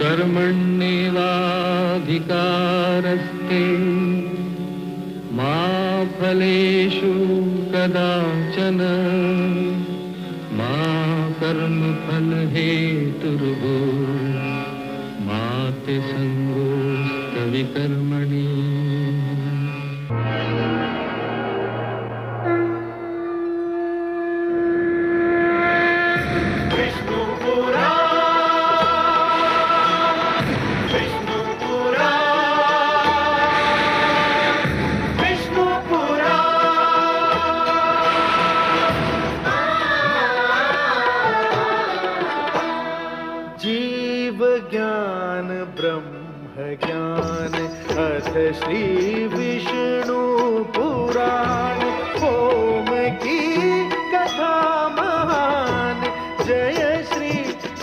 कर्मण्येवाधिकारस्ते मा फलेषु कदाचन मा कर्मफल हेतुर्भूः मा ते संगोऽस्त्वविकर्मणि। श्री विष्णु पुराण ओम की कथा महान। जय श्री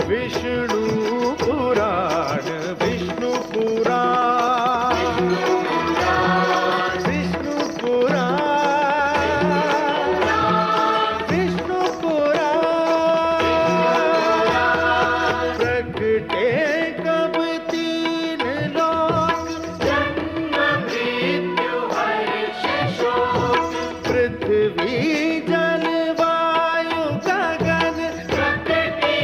विष्णु पुराण विष्णु पुराण विष्णु पुराण विष्णु पुराण। प्रगटे कब तीन लोक पृथ्वी जल वायु गगन प्रकृति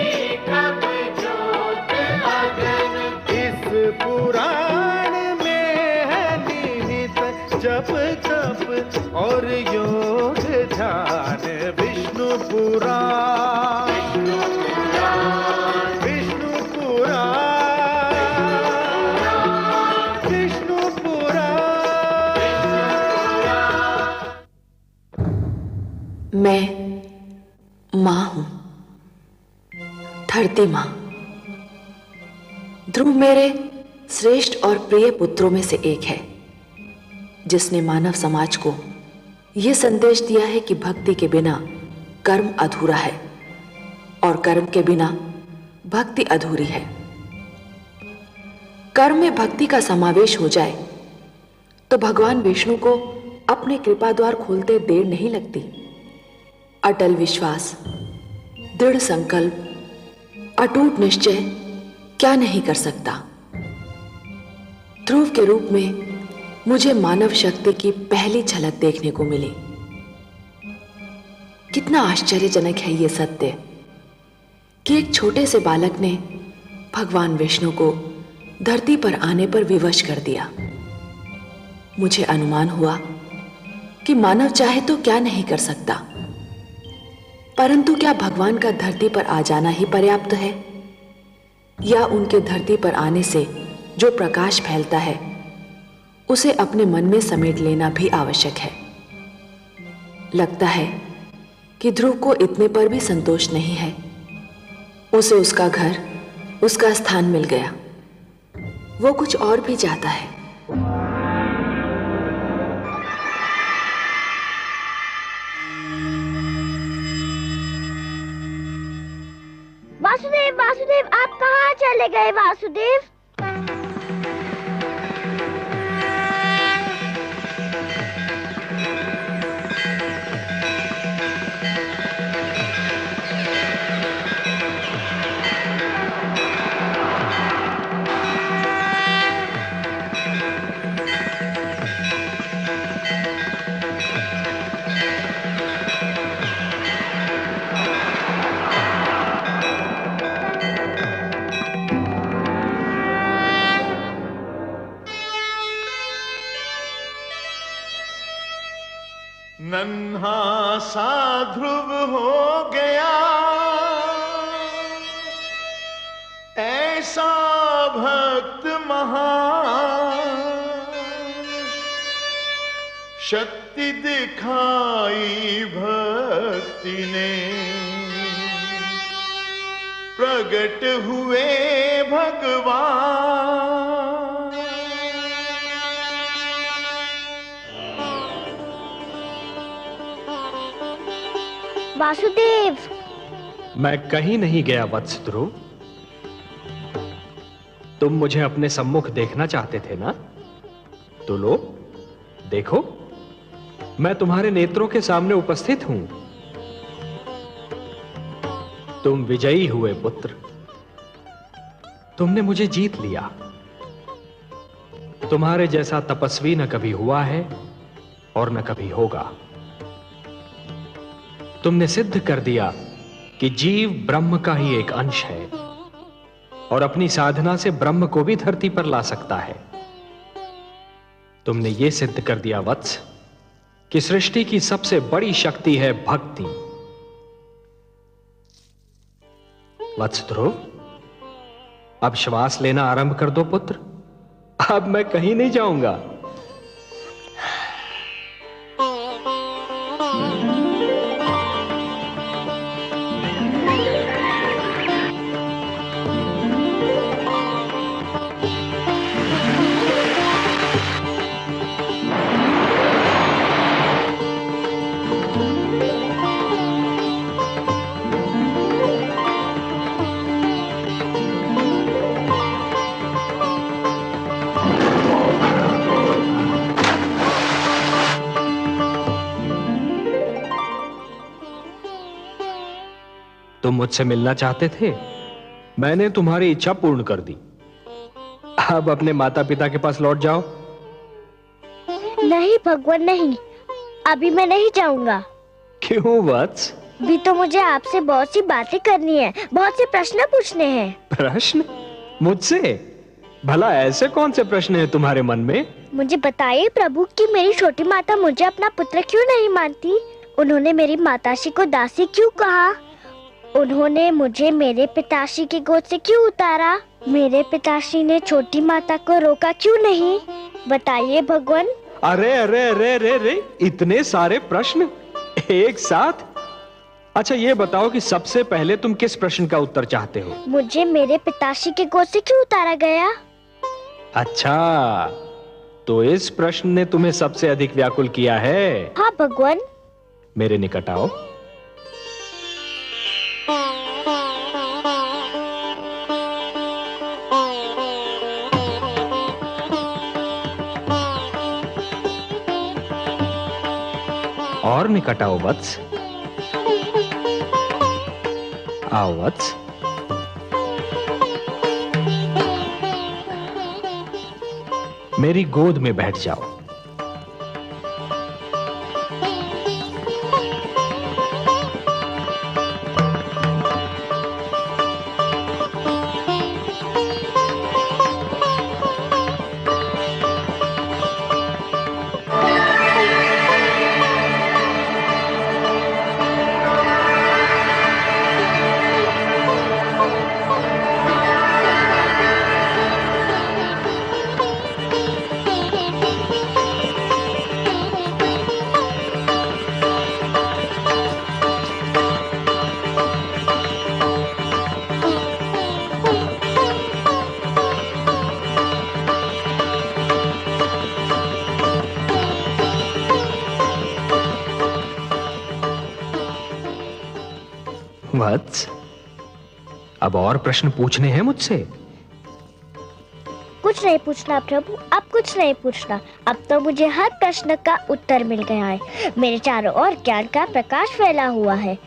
कब ज्योत अगन। इस पुराण में है निहित जप तप और योग ध्यान। विष्णु पुराण विष्णु पुराण विष्णु पुराण। मैं मां हूं, धरती मां। ध्रुव मेरे श्रेष्ठ और प्रिय पुत्रों में से एक है, जिसने मानव समाज को यह संदेश दिया है कि भक्ति के बिना कर्म अधूरा है और कर्म के बिना भक्ति अधूरी है। कर्म में भक्ति का समावेश हो जाए तो भगवान विष्णु को अपने कृपा द्वार खोलते देर नहीं लगती। अटल विश्वास, दृढ़ संकल्प, अटूट निश्चय क्या नहीं कर सकता। ध्रुव के रूप में मुझे मानव शक्ति की पहली झलक देखने को मिली। कितना आश्चर्यजनक है यह सत्य कि एक छोटे से बालक ने भगवान विष्णु को धरती पर आने पर विवश कर दिया। मुझे अनुमान हुआ कि मानव चाहे तो क्या नहीं कर सकता, परंतु क्या भगवान का धरती पर आ जाना ही पर्याप्त है, या उनके धरती पर आने से जो प्रकाश फैलता है उसे अपने मन में समेट लेना भी आवश्यक है। लगता है कि ध्रुव को इतने पर भी संतोष नहीं है। उसे उसका घर, उसका स्थान मिल गया। वो कुछ और भी चाहता है। वासुदेव, वासुदेव, आप कहाँ चले गए वासुदेव? नन्हा सा ध्रुव हो गया, ऐसा भक्त महान, शक्ति दिखाई भक्ति ने, प्रगट हुए भगवान। वासुदेव, मैं कहीं नहीं गया वत्स ध्रुव। तुम मुझे अपने सम्मुख देखना चाहते थे ना? तो लो, देखो, मैं तुम्हारे नेत्रों के सामने उपस्थित हूं। तुम विजयी हुए पुत्र। तुमने मुझे जीत लिया। तुम्हारे जैसा तपस्वी न कभी हुआ है और न कभी होगा। तुमने सिद्ध कर दिया कि जीव ब्रह्म का ही एक अंश है और अपनी साधना से ब्रह्म को भी धरती पर ला सकता है। तुमने यह सिद्ध कर दिया वत्स कि सृष्टि की सबसे बड़ी शक्ति है भक्ति। वत्स ध्रुव, अब श्वास लेना आरंभ कर दो पुत्र। अब मैं कहीं नहीं जाऊंगा। तुम मुझसे मिलना चाहते थे, मैंने तुम्हारी इच्छा पूर्ण कर दी। अब अपने माता पिता के पास लौट जाओ। नहीं भगवान नहीं, अभी मैं नहीं जाऊंगा। क्यों वत्स? भी तो मुझे आपसे बहुत सी बातें करनी है, बहुत से प्रश्न पूछने हैं। प्रश्न? मुझसे? भला ऐसे कौन से प्रश्न हैं तुम्हारे मन में? मुझे बताइए प्रभु कि मेरी छोटी माता मुझे अपना पुत्र क्यों नहीं मानती? उन्होंने मेरी माताश्री को दासी क्यों कहा? उन्होंने मुझे मेरे पिताश्री की गोद से क्यों उतारा? मेरे पिताश्री ने छोटी माता को रोका क्यों नहीं? बताइए भगवान। अरे अरे अरे अरे अरे, इतने सारे प्रश्न एक साथ? अच्छा ये बताओ कि सबसे पहले तुम किस प्रश्न का उत्तर चाहते हो? मुझे मेरे पिताश्री की गोद से क्यों उतारा गया? अच्छा, तो इस प्रश्न ने तुम्हें सबसे अधिक व्याकुल किया है? हाँ भगवान। मेरे निकट आओ। और निकट आओ वत्स। आओ वत्स। मेरी गोद में बैठ जाओ। वत्स, अब और प्रश्न पूछने हैं मुझसे? कुछ नहीं पूछना प्रभु, अब कुछ नहीं पूछना। अब तो मुझे हर प्रश्न का उत्तर मिल गया है। मेरे चारों ओर ज्ञान का प्रकाश फैला हुआ है।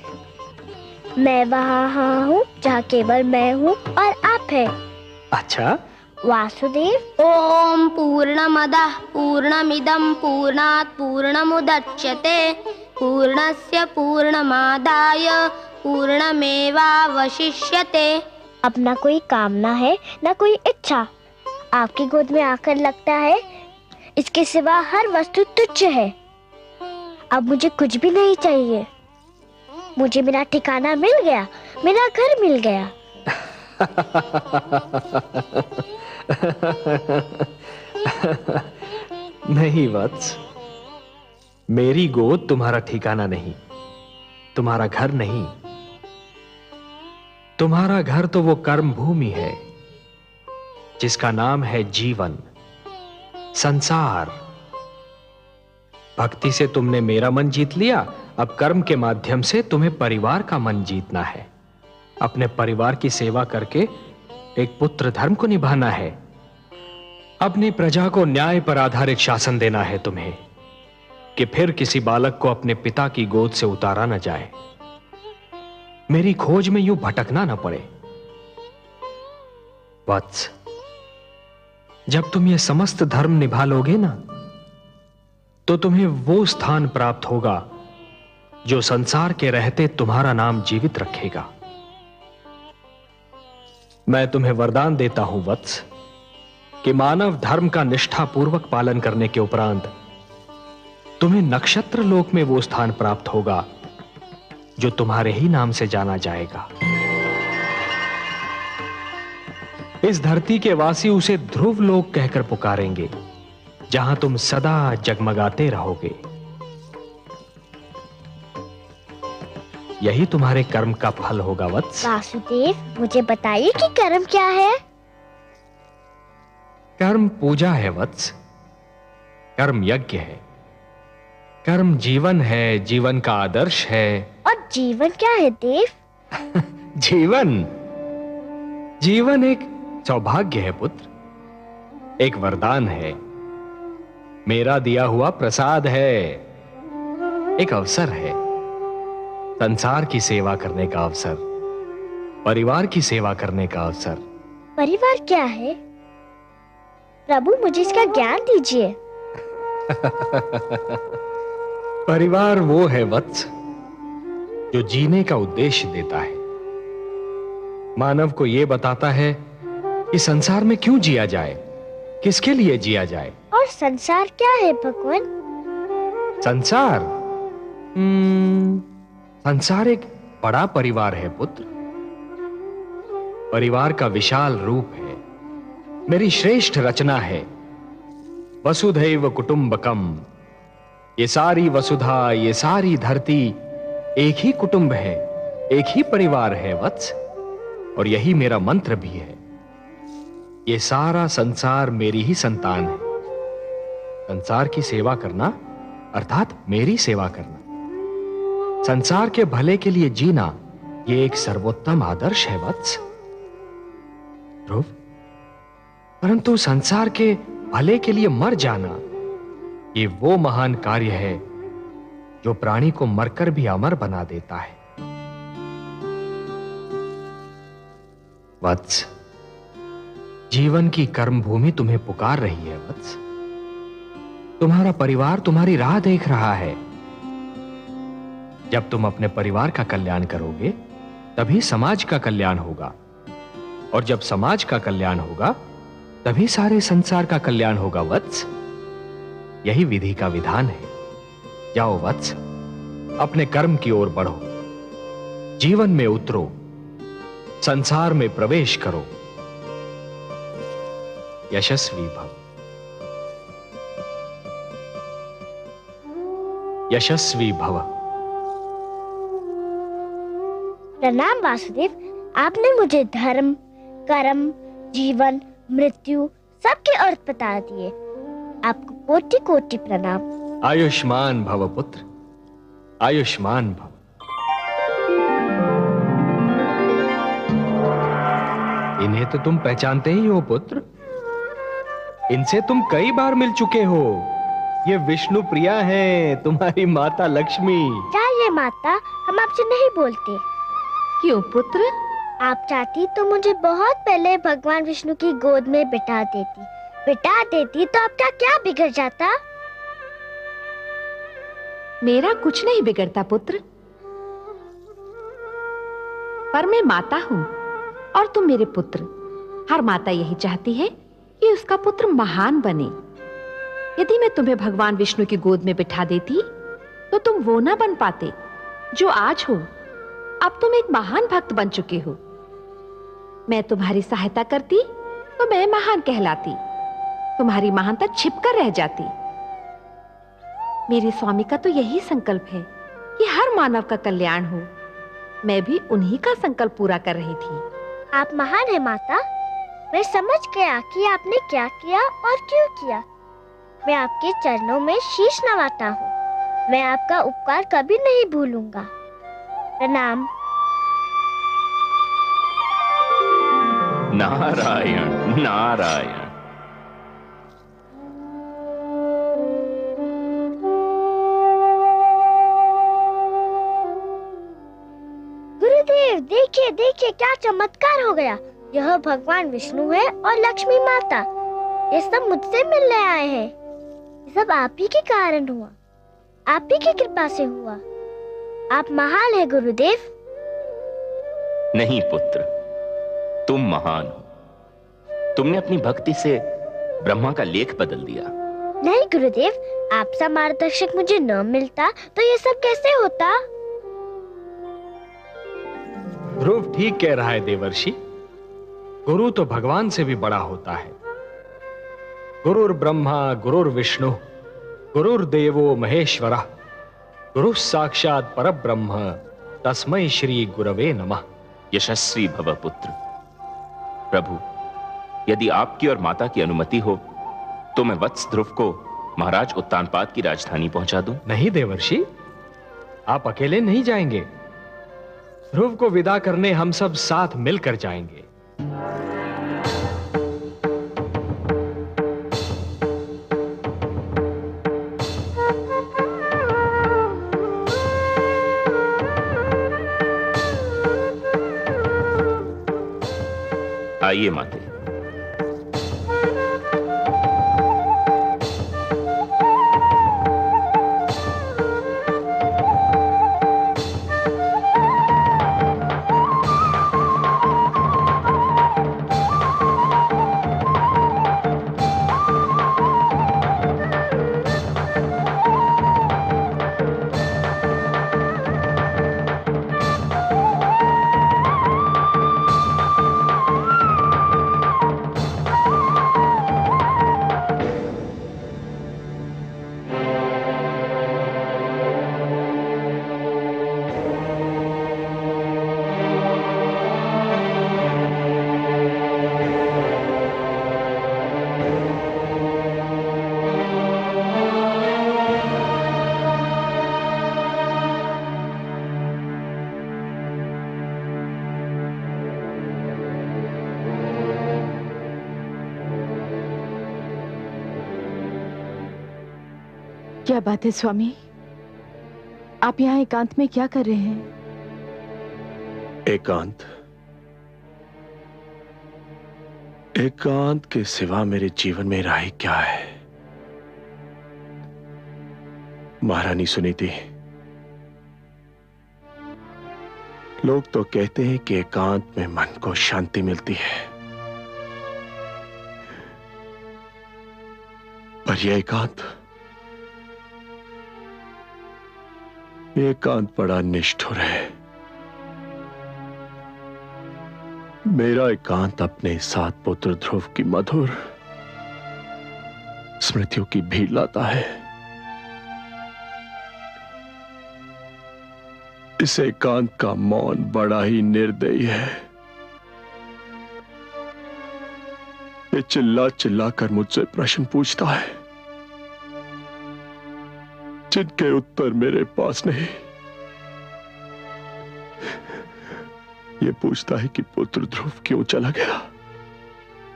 मैं वहाँ हूँ जहाँ केवल मैं हूँ और आप है। अच्छा वासुदेव। ओम पूर्णमदः पूर्णमिदं पूर्णात् पूर्णमुदच्यते पूर्णस्य पूर्णमादाय पूर्णमेवावशिष्यते। अब ना कोई कामना है ना कोई इच्छा। आपकी गोद में आकर लगता है इसके सिवा हर वस्तु तुच्छ है। अब मुझे कुछ भी नहीं चाहिए। मुझे मेरा ठिकाना मिल गया, मेरा घर मिल गया। नहीं वत्स, मेरी गोद तुम्हारा ठिकाना नहीं, तुम्हारा घर नहीं। तुम्हारा घर तो वो कर्म भूमि है जिसका नाम है जीवन, संसार। भक्ति से तुमने मेरा मन जीत लिया, अब कर्म के माध्यम से तुम्हें परिवार का मन जीतना है। अपने परिवार की सेवा करके एक पुत्र धर्म को निभाना है। अपनी प्रजा को न्याय पर आधारित शासन देना है तुम्हें, कि फिर किसी बालक को अपने पिता की गोद से उतारा न जाए, मेरी खोज में यूं भटकना न पड़े। वत्स, जब तुम ये समस्त धर्म निभा लोगे ना, तो तुम्हें वो स्थान प्राप्त होगा जो संसार के रहते तुम्हारा नाम जीवित रखेगा। मैं तुम्हें वरदान देता हूं वत्स कि मानव धर्म का निष्ठापूर्वक पालन करने के उपरांत तुम्हें नक्षत्र लोक में वो स्थान प्राप्त होगा जो तुम्हारे ही नाम से जाना जाएगा। इस धरती के वासी उसे ध्रुव लोक कहकर पुकारेंगे, जहां तुम सदा जगमगाते रहोगे। यही तुम्हारे कर्म का फल होगा वत्स। वासुदेव, मुझे बताइए कि कर्म क्या है? कर्म पूजा है वत्स, कर्म यज्ञ है, कर्म जीवन है, जीवन का आदर्श है। और जीवन क्या है देव? जीवन एक सौभाग्य है पुत्र, एक वरदान है, मेरा दिया हुआ प्रसाद है, एक अवसर है, संसार की सेवा करने का अवसर, परिवार की सेवा करने का अवसर। परिवार क्या है? प्रभु, मुझे इसका ज्ञान दीजिए। परिवार वो है वत्स जो जीने का उद्देश्य देता है, मानव को यह बताता है कि संसार में क्यों जिया जाए, किसके लिए जिया जाए। और संसार क्या है भगवान? संसार संसार एक बड़ा परिवार है पुत्र, परिवार का विशाल रूप है, मेरी श्रेष्ठ रचना है। वसुधैव कुटुंबकम, ये सारी वसुधा, ये सारी धरती एक ही कुटुंब है, एक ही परिवार है वत्स, और यही मेरा मंत्र भी है। ये सारा संसार मेरी ही संतान है। संसार की सेवा करना अर्थात मेरी सेवा करना, संसार के भले के लिए जीना, ये एक सर्वोत्तम आदर्श है वत्स। ध्रुव, परंतु संसार के भले के लिए मर जाना, ये वो महान कार्य है जो प्राणी को मरकर भी अमर बना देता है। वत्स, जीवन की कर्म भूमि तुम्हें पुकार रही है वत्स। तुम्हारा परिवार तुम्हारी राह देख रहा है। जब तुम अपने परिवार का कल्याण करोगे, तभी समाज का कल्याण होगा, और जब समाज का कल्याण होगा, तभी सारे संसार का कल्याण होगा वत्स। यही विधि का विधान है। जाओ वत्स, अपने कर्म की ओर बढ़ो, जीवन में उतरो, संसार में प्रवेश करो। यशस्वी भव, यशस्वी भव। प्रणाम वासुदेव, आपने मुझे धर्म, कर्म, जीवन, मृत्यु सबके अर्थ बता दिए। आपको कोटि कोटि प्रणाम। आयुष्मान भव पुत्र, आयुष्मान भव। इन्हें तो तुम पहचानते ही हो पुत्र, इनसे तुम कई बार मिल चुके हो। ये विष्णु प्रिया हैं, तुम्हारी माता लक्ष्मी। चाहिए माता, हम आपसे नहीं बोलते। क्यों पुत्र? आप चाहती तो मुझे बहुत पहले भगवान विष्णु की गोद में बिठा देती तो आपका क्या बिगड़ जाता? मेरा कुछ नहीं बिगड़ता पुत्र, पर मैं माता हूं और तुम मेरे पुत्र। हर माता यही चाहती है कि उसका पुत्र महान बने। यदि मैं तुम्हें भगवान विष्णु की गोद में बिठा देती तो तुम वो ना बन पाते जो आज हो। अब तुम एक महान भक्त बन चुके हो। मैं तुम्हारी सहायता करती तो मैं महान कहलाती, तुम्हारी महानता छिपकर रह जाती। मेरे स्वामी का तो यही संकल्प है कि हर मानव का कल्याण हो। मैं भी उन्हीं का संकल्प पूरा कर रही थी। आप महान है माता, मैं समझ गया कि आपने क्या किया और क्यों किया। मैं आपके चरणों में शीश नवाता हूँ। मैं आपका उपकार कभी नहीं भूलूंगा। प्रणाम। नारायण नारायण। गुरुदेव देखिए देखिए, क्या चमत्कार हो गया। यह भगवान विष्णु है और लक्ष्मी माता। ये सब मुझसे मिलने आए हैं। ये सब आप ही के कारण हुआ, आप ही की कृपा से हुआ। आप महान है गुरुदेव। नहीं पुत्र, तुम महान हो। तुमने अपनी भक्ति से ब्रह्मा का लेख बदल दिया। नहीं गुरुदेव, आपसा मार्गदर्शक मुझे न मिलता तो ये सब कैसे होता? ध्रुव ठीक कह रहा है देवर्षि। गुरु तो भगवान से भी बड़ा होता है। गुरुर ब्रह्मा गुरुर विष्णु गुरुर्देवो महेश्वरः गुरु साक्षात परब्रह्म तस्मै श्री गुरवे नमः। यशस्वी भव पुत्र। प्रभु, यदि आपकी और माता की अनुमति हो तो मैं वत्स ध्रुव को महाराज उत्तानपाद की राजधानी पहुंचा दूं। नहीं देवर्षि, आप अकेले नहीं जाएंगे। ध्रुव को विदा करने हम सब साथ मिलकर जाएंगे। आइए माते। क्या बात है स्वामी, आप यहाँ एकांत में क्या कर रहे हैं? एकांत? एकांत के सिवा मेरे जीवन में राह क्या है? महारानी सुनीति, लोग तो कहते हैं कि एकांत में मन को शांति मिलती है, पर यह एकांत बड़ा निष्ठुर है। मेरा एकांत अपने साथ पुत्र ध्रुव की मधुर स्मृतियों की भीड़ लाता है। इस एकांत का मौन बड़ा ही निर्दयी है। ये चिल्ला चिल्ला कर मुझसे प्रश्न पूछता है जिनके उत्तर मेरे पास नहीं। ये पूछता है कि पुत्र ध्रुव क्यों चला गया,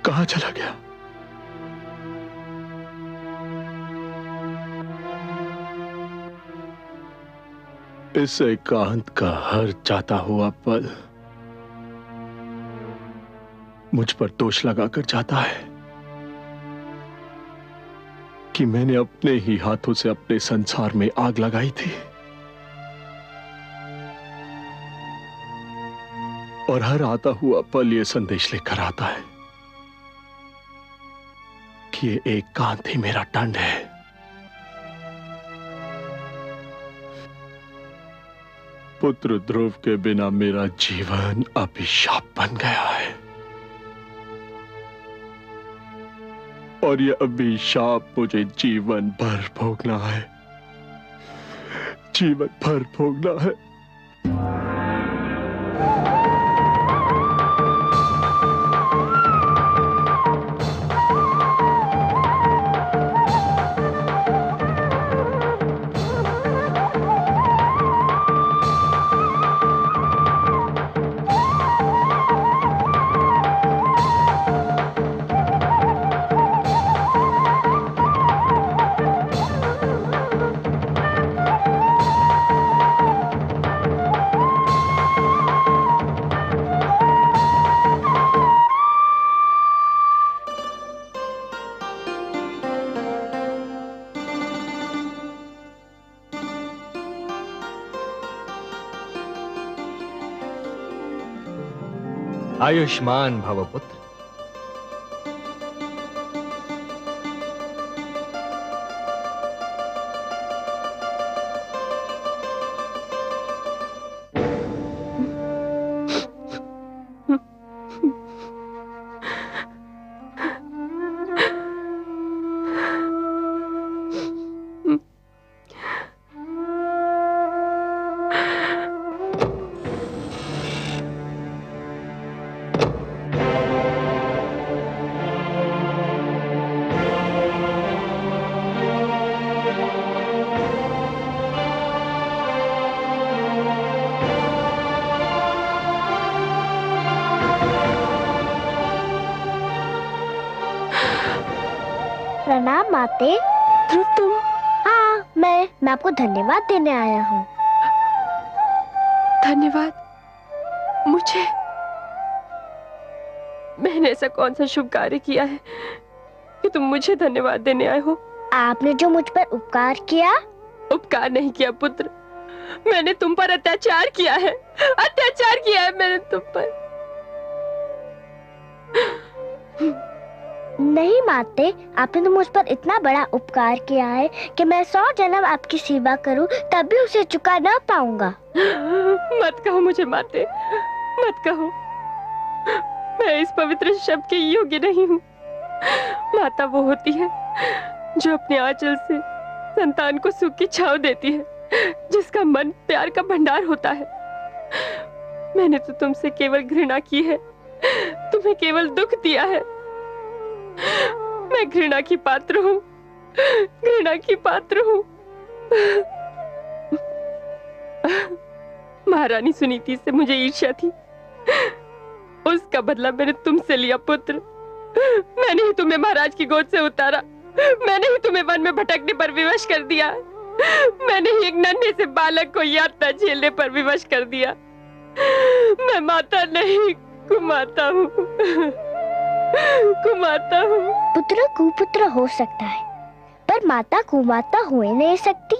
कहां चला गया। इस एकांत का हर जाता हुआ पल मुझ पर दोष लगाकर जाता है कि मैंने अपने ही हाथों से अपने संसार में आग लगाई थी, और हर आता हुआ पल यह संदेश लेकर आता है कि ये एकांत ही मेरा दंड है। पुत्र ध्रुव के बिना मेरा जीवन अभिशाप बन गया है, और यह अभिशाप मुझे जीवन भर भोगना है, जीवन भर भोगना है। आयुष्मान भव पुत्र। प्रणाम माते। ध्रुव, तुम? हाँ, मैं आपको धन्यवाद देने आया हूँ। धन्यवाद? मुझे? मैंने ऐसा कौन सा शुभ कार्य किया है कि तुम मुझे धन्यवाद देने आए हो? आपने जो मुझ पर उपकार किया। उपकार नहीं किया पुत्र, मैंने तुम पर अत्याचार किया है। अत्याचार किया है मैंने तुम पर। नहीं माते, आपने तो मुझ पर इतना बड़ा उपकार किया है कि मैं 100 जन्म आपकी सेवा करूं तब भी उसे चुका ना पाऊंगा। मत कहो मुझे माते, मत कहो। मैं इस पवित्र शब्द के योग्य नहीं हूँ। माता वो होती है जो अपने आंचल से संतान को सुख की छांव देती है, जिसका मन प्यार का भंडार होता है। मैंने तो तुमसे केवल घृणा की है, तुम्हें केवल दुख दिया है। मैं घृणा की पात्र हूँ, घृणा की पात्र हूँ। महारानी सुनीति से मुझे ईर्ष्या थी, उसका बदला मैंने तुमसे लिया पुत्र। मैंने ही तुम्हें महाराज की गोद से उतारा, मैंने ही तुम्हें वन में भटकने पर विवश कर दिया, मैंने ही एक नन्हे से बालक को यातना झेलने पर विवश कर दिया। मैं माता नहीं, कुमाता हूँ, कुमाता हूँ। पुत्र कुपुत्र हो सकता है, पर माता कुमाता हो ही नहीं सकती।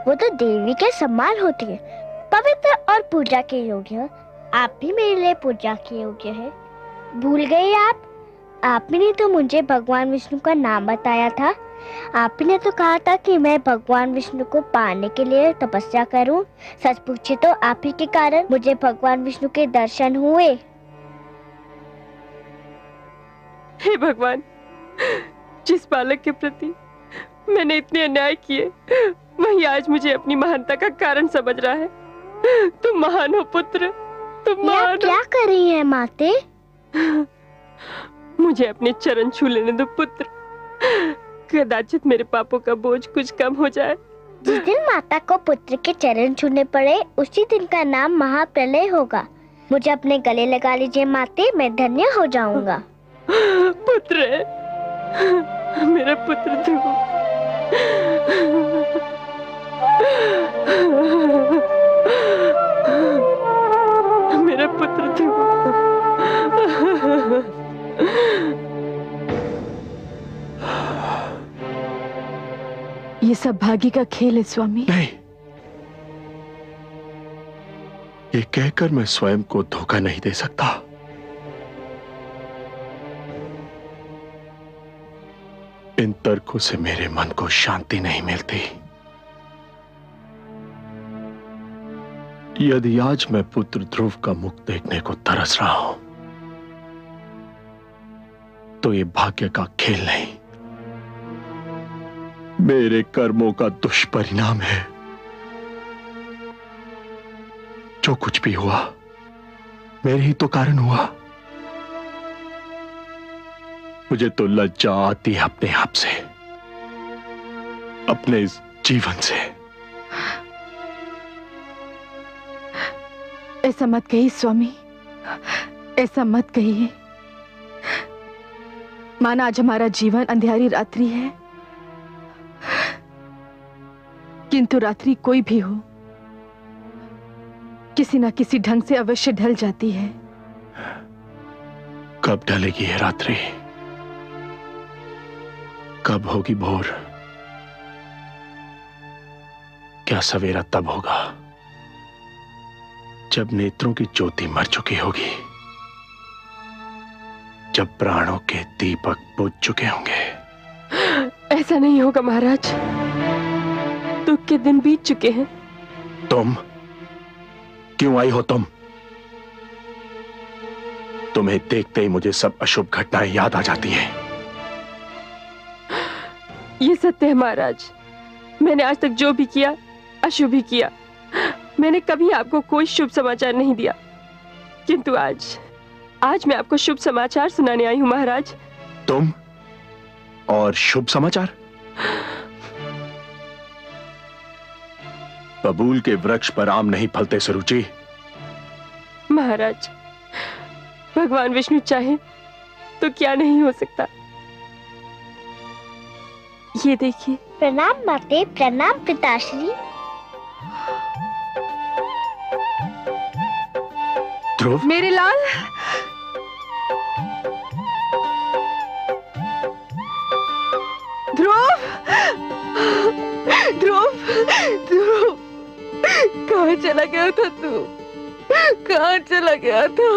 वो तो देवी के समान होती है, पवित्र और पूजा के योग्य। आप भी मेरे लिए पूजा के योग्य है। भूल गए आप? आपने ने तो मुझे भगवान विष्णु का नाम बताया था। आपने तो कहा था कि मैं भगवान विष्णु को पाने के लिए तपस्या करूं। सच पूछे तो आप ही के कारण मुझे भगवान विष्णु के दर्शन हुए। हे भगवान, जिस बालक के प्रति मैंने इतने अन्याय किए, वही आज मुझे अपनी महानता का कारण समझ रहा है। तुम महान हो पुत्र, तुम महान हो। क्या कर रही हैं माते? मुझे अपने चरण छू लेने दो पुत्र, कदाचित मेरे पापों का बोझ कुछ कम हो जाए। जिस दिन माता को पुत्र के चरण छूने पड़े, उसी दिन का नाम महाप्रलय होगा। मुझे अपने गले लगा लीजिए माते, मैं धन्य हो जाऊंगा। पुत्र, मेरा पुत्र ध्रुव। मेरा पुत्र ध्रुव। ये सब भाग्य का खेल है स्वामी। नहीं, ये कहकर मैं स्वयं को धोखा नहीं दे सकता। इन तर्कों से मेरे मन को शांति नहीं मिलती। यदि आज मैं पुत्र ध्रुव का मुख देखने को तरस रहा हूं, तो ये भाग्य का खेल नहीं, मेरे कर्मों का दुष्परिणाम है। जो कुछ भी हुआ मेरे ही तो कारण हुआ। मुझे तो लज्जा आती है अपने आप से, अपने इस जीवन से। ऐसा मत कहिए स्वामी, ऐसा मत कहिए। माना आज हमारा जीवन अंधियारी रात्रि है, किंतु रात्रि कोई भी हो, किसी ना किसी ढंग से अवश्य ढल जाती है। कब ढलेगी ये रात्रि? कब होगी भोर? क्या सवेरा तब होगा जब नेत्रों की ज्योति मर चुकी होगी, जब प्राणों के दीपक बुझ चुके होंगे। ऐसा नहीं होगा महाराज, दुख के दिन बीत चुके हैं। तुम क्यों आई हो? तुम्हें देखते ही मुझे सब अशुभ घटनाएं याद आ जाती हैं। ये सत्य है महाराज, मैंने आज तक जो भी किया अशुभ ही किया। मैंने कभी आपको कोई शुभ समाचार नहीं दिया, किंतु आज मैं आपको शुभ समाचार सुनाने आई हूं महाराज। तुम और शुभ समाचार? बबूल के वृक्ष पर आम नहीं फलते सुरुचि। महाराज, भगवान विष्णु चाहे तो क्या नहीं हो सकता। ये देखिए। प्रणाम माते, प्रणाम पिताश्री। ध्रुव, मेरे लाल। ध्रुव, ध्रुव, ध्रुव, कहाँ चला गया था तू? कहाँ चला गया था?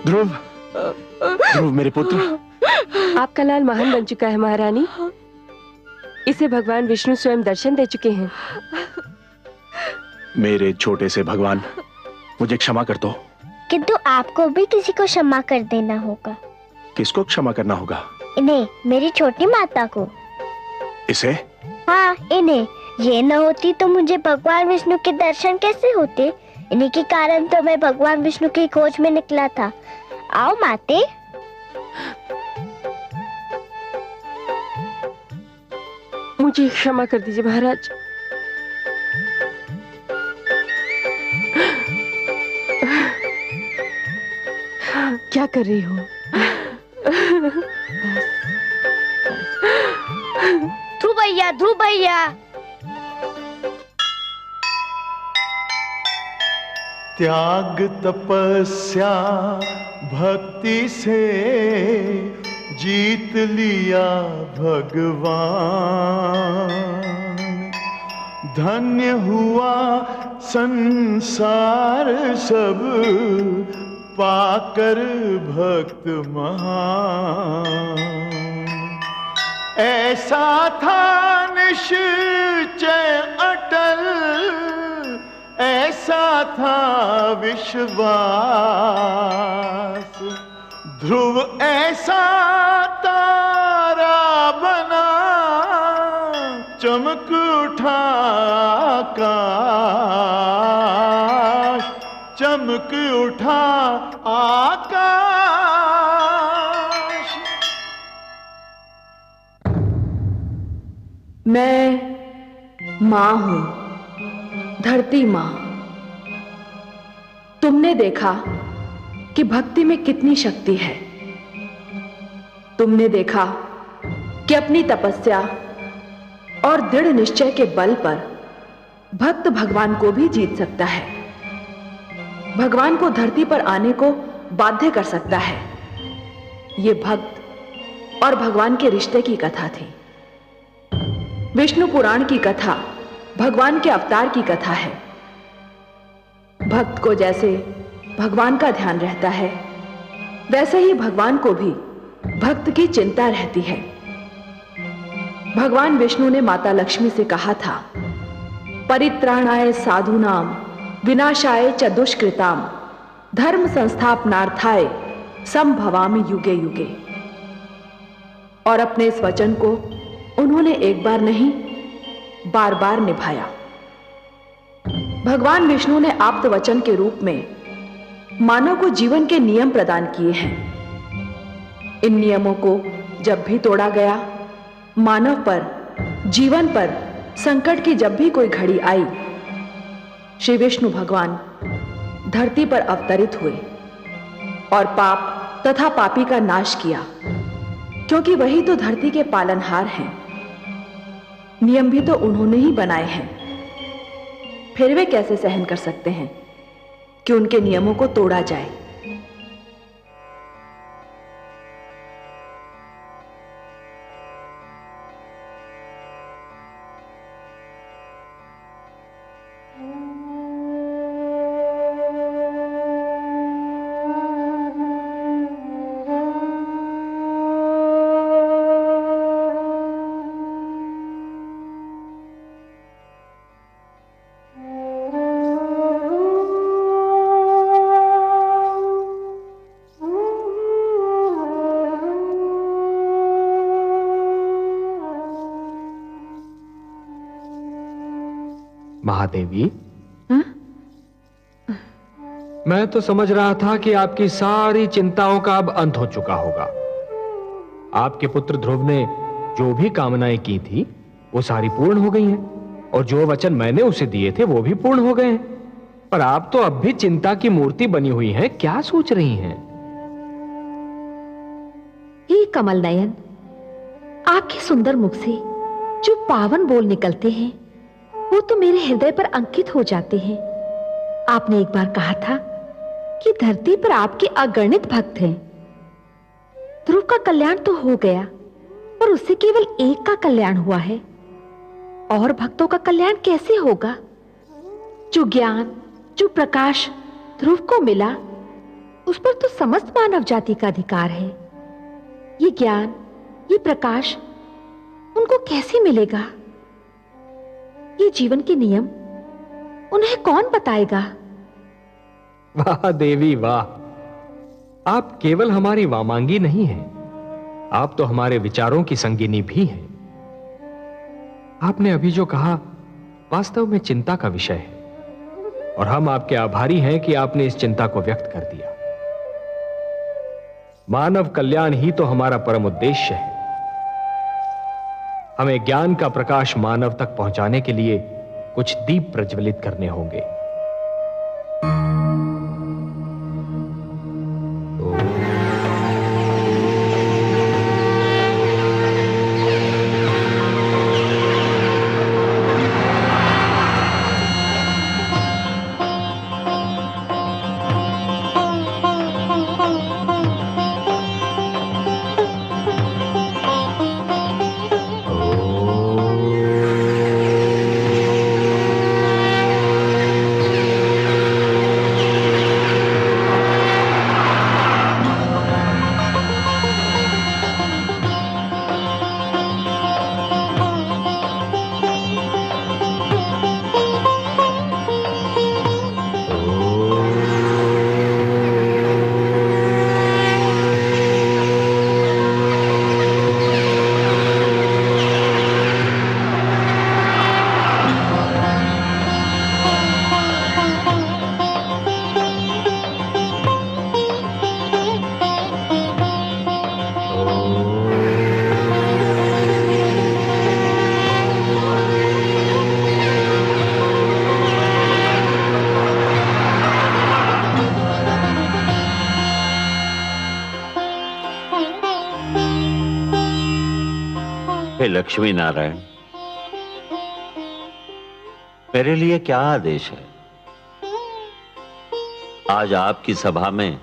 ध्रुव, ध्रुव मेरे पुत्र। आपका लाल महान बन चुका है महारानी। इसे भगवान विष्णु स्वयं दर्शन दे चुके हैं। मेरे छोटे से भगवान, मुझे क्षमा कर दो। किंतु आपको भी किसी को क्षमा कर देना होगा। किसको क्षमा करना होगा? इन्हें, मेरी छोटी माता को। इसे? हाँ, इन्हें। ये न होती तो मुझे भगवान विष्णु के दर्शन कैसे होते? इन्हीं के कारण तो मैं भगवान विष्णु की खोज में निकला था। आओ माते। मुझे क्षमा कर दीजिए महाराज। क्या कर रही हो? ध्रुव भैया, ध्रुव भैया। त्याग तपस्या भक्ति से जीत लिया भगवान। धन्य हुआ संसार सब पाकर भक्त महान। ऐसा था निश्चय अटल, ऐसा था विश्वास। ध्रुव ऐसा तारा बना, चमक उठा आकाश, चमक उठा आकाश। मैं मां हूं, धरती मां। तुमने देखा कि भक्ति में कितनी शक्ति है। तुमने देखा कि अपनी तपस्या और दृढ़ निश्चय के बल पर भक्त भगवान को भी जीत सकता है, भगवान को धरती पर आने को बाध्य कर सकता है। यह भक्त और भगवान के रिश्ते की कथा थी। विष्णु पुराण की कथा भगवान के अवतार की कथा है। भक्त को जैसे भगवान का ध्यान रहता है, वैसे ही भगवान को भी भक्त की चिंता रहती है। भगवान विष्णु ने माता लक्ष्मी से कहा था, परित्राणाय साधूनाम विनाशाय च दुष्कृताम धर्म संस्थापनार्थाय संभवामि युगे युगे। और अपने इस वचन को उन्होंने एक बार नहीं, बार बार निभाया। भगवान विष्णु ने आप्त वचन के रूप में मानव को जीवन के नियम प्रदान किए हैं। इन नियमों को जब भी तोड़ा गया, मानव पर, जीवन पर संकट की जब भी कोई घड़ी आई, श्री विष्णु भगवान धरती पर अवतरित हुए और पाप तथा पापी का नाश किया, क्योंकि वही तो धरती के पालनहार हैं। नियम भी तो उन्होंने ही बनाए हैं, फिर वे कैसे सहन कर सकते हैं कि उनके नियमों को तोड़ा जाए। महादेवी, मैं तो समझ रहा था कि आपकी सारी चिंताओं का अब अंत हो चुका होगा। आपके पुत्र ध्रुव ने जो भी कामनाएं की थी वो सारी पूर्ण हो गई हैं, और जो वचन मैंने उसे दिए थे वो भी पूर्ण हो गए हैं। पर आप तो अब भी चिंता की मूर्ति बनी हुई हैं। क्या सोच रही हैं? हे कमल नयन, आपके सुंदर मुख से जो पावन बोल निकलते हैं वो तो मेरे हृदय पर अंकित हो जाते हैं। आपने एक बार कहा था कि धरती पर आपके अगणित भक्त हैं। ध्रुव का कल्याण तो हो गया, पर उससे केवल एक का कल्याण हुआ है, और भक्तों का कल्याण कैसे होगा? जो ज्ञान, जो प्रकाश ध्रुव को मिला, उस पर तो समस्त मानव जाति का अधिकार है। ये ज्ञान, ये प्रकाश उनको कैसे मिलेगा? ये जीवन के नियम उन्हें कौन बताएगा? वाह देवी वाह, आप केवल हमारी वामांगी नहीं हैं, आप तो हमारे विचारों की संगिनी भी हैं। आपने अभी जो कहा वास्तव में चिंता का विषय है, और हम आपके आभारी हैं कि आपने इस चिंता को व्यक्त कर दिया। मानव कल्याण ही तो हमारा परम उद्देश्य है। हमें ज्ञान का प्रकाश मानव तक पहुंचाने के लिए कुछ दीप प्रज्वलित करने होंगे। लक्ष्मी नारायण, मेरे लिए क्या आदेश है? आज आपकी सभा में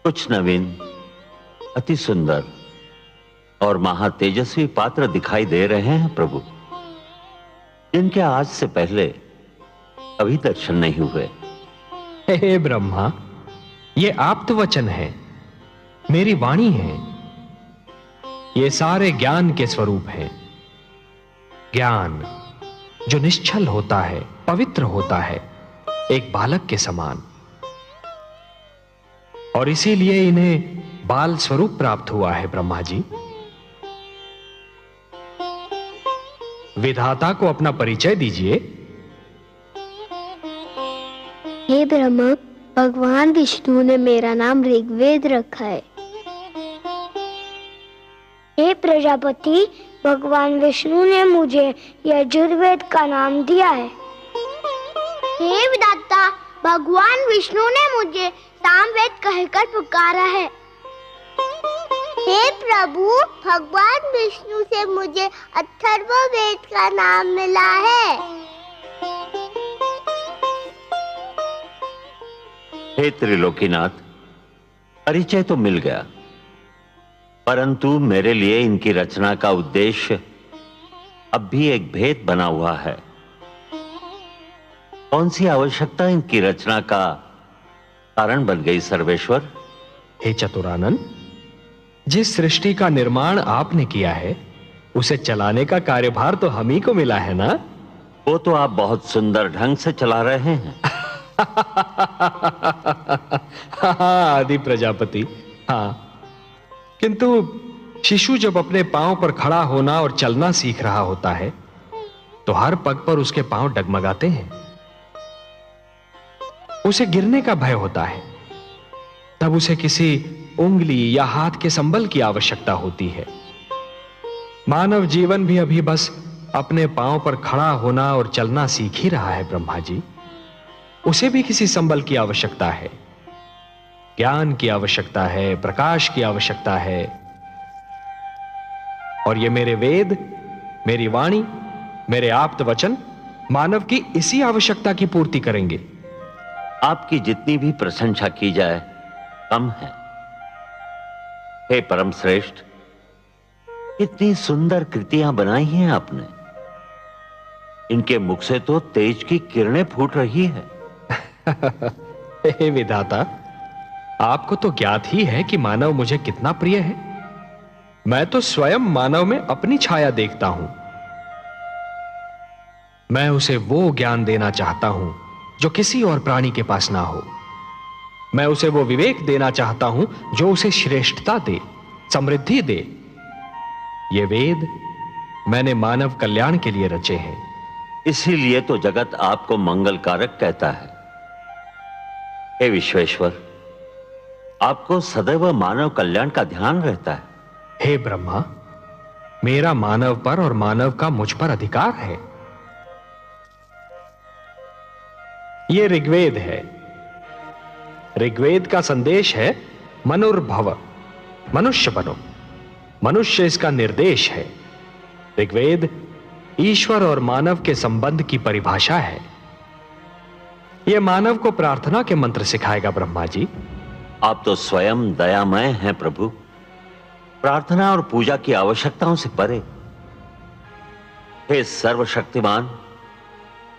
कुछ नवीन, अति सुंदर और महातेजस्वी पात्र दिखाई दे रहे हैं प्रभु, जिनके आज से पहले कभी दर्शन नहीं हुए। हे ब्रह्मा, ये आप्त वचन है, मेरी वाणी है। ये सारे ज्ञान के स्वरूप हैं। ज्ञान जो निश्चल होता है, पवित्र होता है, एक बालक के समान, और इसीलिए इन्हें बाल स्वरूप प्राप्त हुआ है। ब्रह्मा जी, विधाता को अपना परिचय दीजिए। हे ब्रह्मा, भगवान विष्णु ने मेरा नाम ऋग्वेद रखा है। हे प्रजापति, भगवान विष्णु ने मुझे यजुर्वेद का नाम दिया है। हे विधाता, भगवान विष्णु ने मुझे सामवेद कहकर पुकारा है। हे प्रभु, भगवान विष्णु से मुझे अथर्ववेद का नाम मिला है। हे त्रिलोकीनाथ, परिचय तो मिल गया, परंतु मेरे लिए इनकी रचना का उद्देश्य अब भी एक भेद बना हुआ है। कौन सी आवश्यकता इनकी रचना का कारण बन गई सर्वेश्वर? हे चतुरानन, जिस सृष्टि का निर्माण आपने किया है उसे चलाने का कार्यभार तो हम ही को मिला है ना? वो तो आप बहुत सुंदर ढंग से चला रहे हैं। आदि प्रजापति, हाँ, किंतु शिशु जब अपने पांव पर खड़ा होना और चलना सीख रहा होता है तो हर पग पर उसके पांव डगमगाते हैं। उसे गिरने का भय होता है, तब उसे किसी उंगली या हाथ के संबल की आवश्यकता होती है। मानव जीवन भी अभी बस अपने पांव पर खड़ा होना और चलना सीख ही रहा है ब्रह्मा जी। उसे भी किसी संबल की आवश्यकता है, ज्ञान की आवश्यकता है, प्रकाश की आवश्यकता है। और ये मेरे वेद, मेरी वाणी, मेरे आप्त वचन मानव की इसी आवश्यकता की पूर्ति करेंगे। आपकी जितनी भी प्रशंसा की जाए कम है। हे परम श्रेष्ठ, इतनी सुंदर कृतियां बनाई हैं आपने, इनके मुख से तो तेज की किरणें फूट रही है। हे विधाता, आपको तो ज्ञात ही है कि मानव मुझे कितना प्रिय है। मैं तो स्वयं मानव में अपनी छाया देखता हूं। मैं उसे वो ज्ञान देना चाहता हूं जो किसी और प्राणी के पास ना हो। मैं उसे वो विवेक देना चाहता हूं जो उसे श्रेष्ठता दे, समृद्धि दे। ये वेद मैंने मानव कल्याण के लिए रचे हैं। इसीलिए तो जगत आपको मंगलकारक कहता है। हे विश्वेश्वर, आपको सदैव मानव कल्याण का ध्यान रहता है। हे ब्रह्मा, मेरा मानव पर और मानव का मुझ पर अधिकार है। ये ऋग्वेद है। ऋग्वेद का संदेश है मनुर्भव, मनुष्य बनो। मनुष्य इसका निर्देश है। ऋग्वेद ईश्वर और मानव के संबंध की परिभाषा है। यह मानव को प्रार्थना के मंत्र सिखाएगा ब्रह्मा जी। आप तो स्वयं दयामय हैं प्रभु, प्रार्थना और पूजा की आवश्यकताओं से परे। हे सर्वशक्तिमान,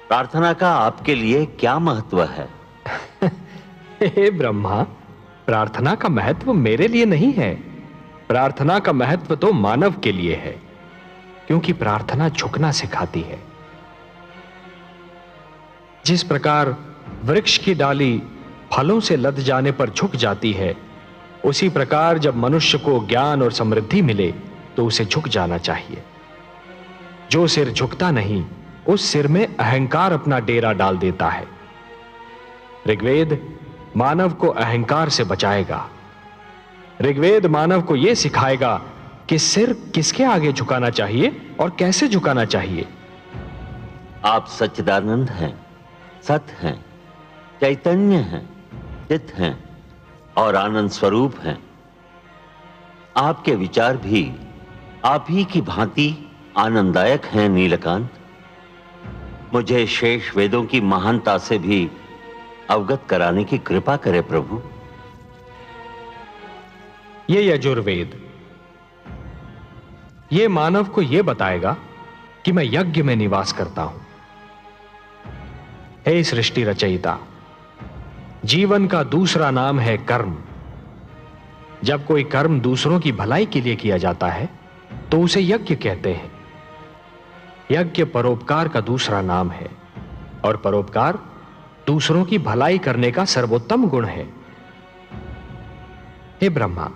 प्रार्थना का आपके लिए क्या महत्व है? हे ब्रह्मा, प्रार्थना का महत्व मेरे लिए नहीं है। प्रार्थना का महत्व तो मानव के लिए है, क्योंकि प्रार्थना झुकना सिखाती है। जिस प्रकार वृक्ष की डाली फलों से लद जाने पर झुक जाती है, उसी प्रकार जब मनुष्य को ज्ञान और समृद्धि मिले तो उसे झुक जाना चाहिए। जो सिर झुकता नहीं, उस सिर में अहंकार अपना डेरा डाल देता है। ऋग्वेद मानव को अहंकार से बचाएगा। ऋग्वेद मानव को यह सिखाएगा कि सिर किसके आगे झुकाना चाहिए और कैसे झुकाना चाहिए। आप सच्चिदानंद हैं, सत हैं, चैतन्य हैं, चित हैं और आनंद स्वरूप हैं। आपके विचार भी आप ही की भांति आनंददायक हैं नीलकांत। मुझे शेष वेदों की महानता से भी अवगत कराने की कृपा करे प्रभु। ये यजुर्वेद, ये मानव को यह बताएगा कि मैं यज्ञ में निवास करता हूं। हे सृष्टि रचयिता, जीवन का दूसरा नाम है कर्म। जब कोई कर्म दूसरों की भलाई के लिए किया जाता है तो उसे यज्ञ कहते हैं। यज्ञ परोपकार का दूसरा नाम है, और परोपकार दूसरों की भलाई करने का सर्वोत्तम गुण है। हे ब्रह्मा,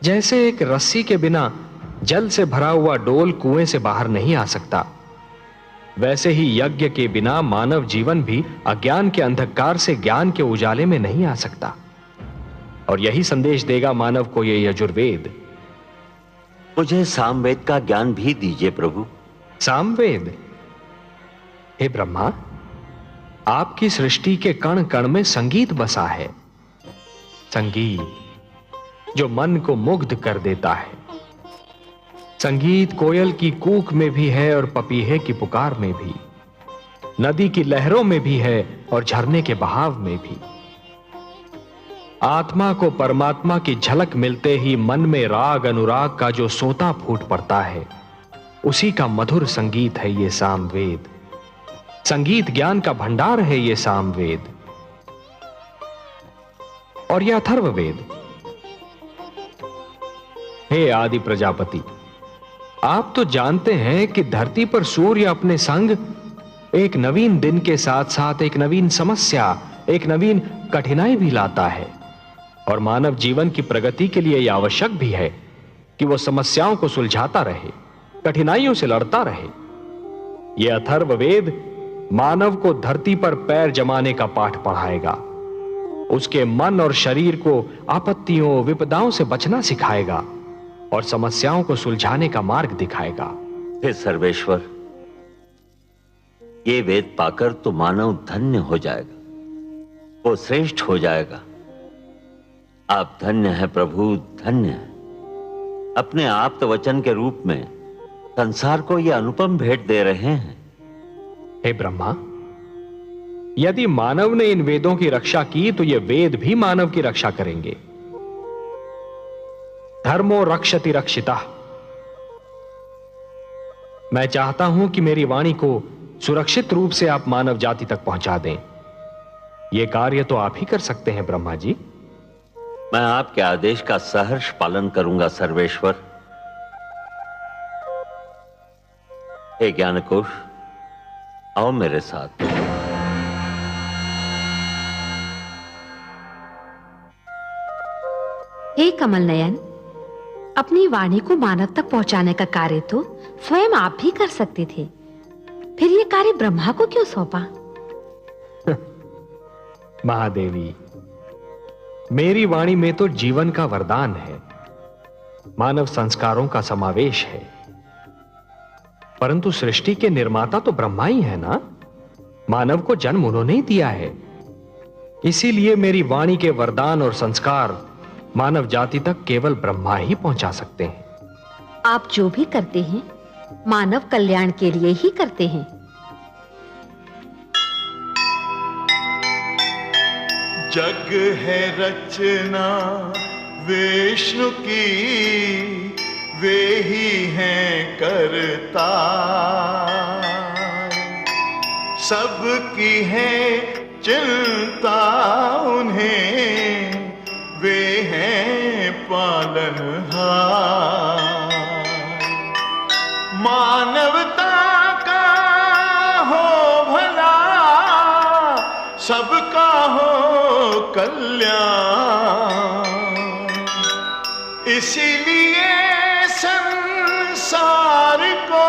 जैसे एक रस्सी के बिना जल से भरा हुआ डोल कुएं से बाहर नहीं आ सकता, वैसे ही यज्ञ के बिना मानव जीवन भी अज्ञान के अंधकार से ज्ञान के उजाले में नहीं आ सकता। और यही संदेश देगा मानव को ये यजुर्वेद। मुझे सामवेद का ज्ञान भी दीजिए प्रभु। सामवेद? हे ब्रह्मा, आपकी सृष्टि के कण कण में संगीत बसा है। संगीत जो मन को मुग्ध कर देता है। संगीत कोयल की कूक में भी है और पपीहे की पुकार में भी, नदी की लहरों में भी है और झरने के बहाव में भी। आत्मा को परमात्मा की झलक मिलते ही मन में राग अनुराग का जो सोता फूट पड़ता है, उसी का मधुर संगीत है ये सामवेद। संगीत ज्ञान का भंडार है ये सामवेद। और यह अथर्ववेद। हे आदि प्रजापति, आप तो जानते हैं कि धरती पर सूर्य अपने संग एक नवीन दिन के साथ साथ एक नवीन समस्या, एक नवीन कठिनाई भी लाता है। और मानव जीवन की प्रगति के लिए यह आवश्यक भी है कि वह समस्याओं को सुलझाता रहे, कठिनाइयों से लड़ता रहे। यह अथर्ववेद मानव को धरती पर पैर जमाने का पाठ पढ़ाएगा, उसके मन और शरीर को आपत्तियों विपदाओं से बचना सिखाएगा और समस्याओं को सुलझाने का मार्ग दिखाएगा। हे सर्वेश्वर, ये वेद पाकर तो मानव धन्य हो जाएगा, वो श्रेष्ठ हो जाएगा। आप धन्य हैं प्रभु, धन्य हैं। अपने आप्त वचन के रूप में संसार को यह अनुपम भेंट दे रहे हैं। हे ब्रह्मा, यदि मानव ने इन वेदों की रक्षा की तो ये वेद भी मानव की रक्षा करेंगे। धर्मो रक्षति रक्षिता। मैं चाहता हूं कि मेरी वाणी को सुरक्षित रूप से आप मानव जाति तक पहुंचा दें। यह कार्य तो आप ही कर सकते हैं ब्रह्मा जी। मैं आपके आदेश का सहर्ष पालन करूंगा सर्वेश्वर। हे ज्ञानकोश, आओ मेरे साथ। हे कमल नयन, अपनी वाणी को मानव तक पहुंचाने का कार्य तो स्वयं आप भी कर सकते थे, फिर यह कार्य ब्रह्मा को क्यों सौंपा? महादेवी, मेरी वाणी में तो जीवन का वरदान है, मानव संस्कारों का समावेश है, परंतु सृष्टि के निर्माता तो ब्रह्मा ही है ना। मानव को जन्म उन्होंने ही दिया है, इसीलिए मेरी वाणी के वरदान और संस्कार मानव जाति तक केवल ब्रह्मा ही पहुंचा सकते हैं। आप जो भी करते हैं मानव कल्याण के लिए ही करते हैं। जग है रचना विष्णु की, वे ही हैं करता, सबकी है चिंता उन्हें, वे हैं पालनहार। मानवता का हो भला, सबका हो कल्याण, इसीलिए संसार को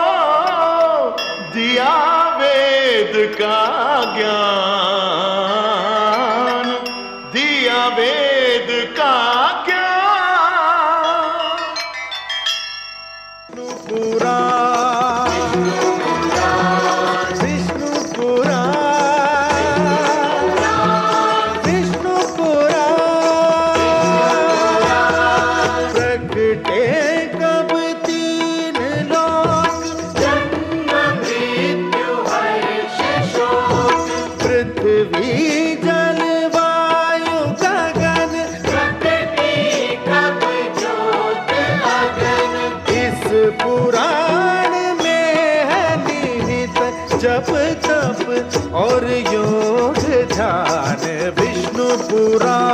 दिया वेद का ज्ञान, दिया वेद का ज्ञान। जप तप और योग ध्यान, विष्णु पुराण